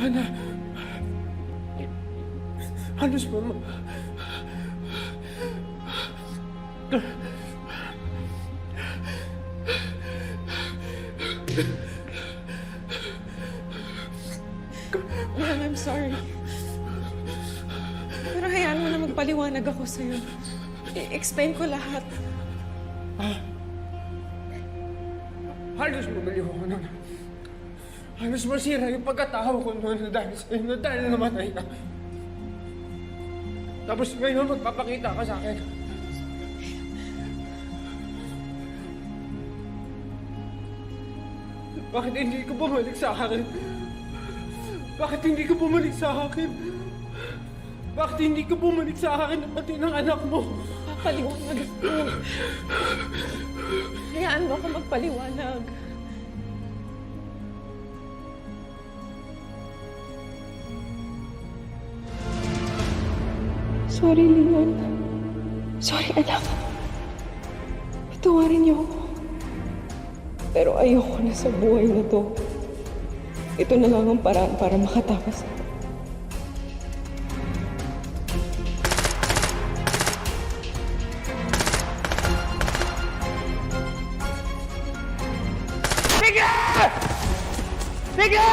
Hana, halos mama. Ma'am, I'm sorry. Pero hayaan mo na magpaliwanag ako sa'yo. I-explain ko lahat. Halos bumali ako nun. Halos masira yung pagkatao ko noon na dahil sa'yo, na dahil namatay ka. Tapos ngayon magpapakita ka sa akin. Bakit hindi ka bumalik sa akin? Bakit hindi ka bumalik sa akin? Bakit hindi ka bumalik sa akin at pati ng anak mo? Papaliwanag ako. Hayaan mo ako magpaliwanag. Sorry, Leon. Sorry, anak. Patawarin niyo ako. Pero ayoko na sa buhay na to. Ito na lang ang paraan para makatakas ako. Sige! Sige!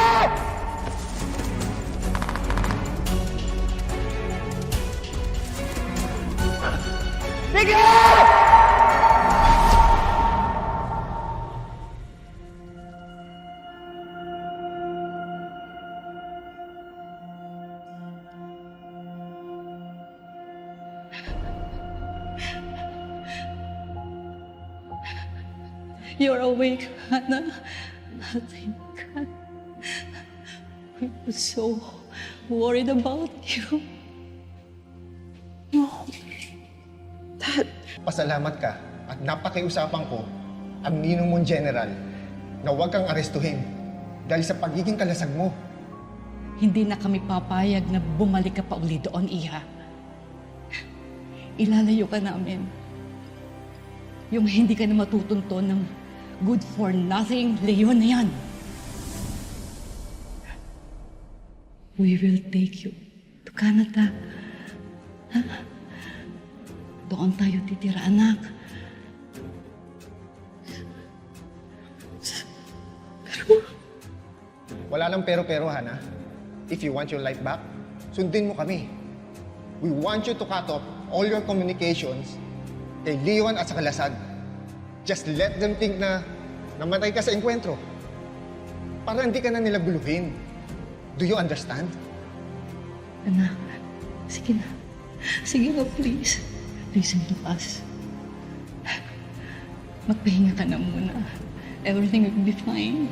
Sige! You're awake, Hannah. Thank God. I was so worried about you. No. Dad, Pasalamat ka at napakiusapan ko ang ninong mong general na huwag kang arestuhin dahil sa pagiging kalasag mo. Hindi na kami papayag na bumalik ka pa uli doon, Iha. Ilalayo ka namin. Yung hindi ka na matutunto ng good for nothing, Leon na yan. We will take you to Canada. Ha? Doon tayo titira, anak. Wala lang pero-pero, Hana. If you want your life back, sundin mo kami. We want you to cut off all your communications kay Leon at sa Kalasag. Just let them think na namatay ka sa engkwentro. Para hindi ka na nila guluhin. Do you understand? Anak, sige na. Sige na, please. Listen to us. Magpahinga ka na muna. Everything will be fine.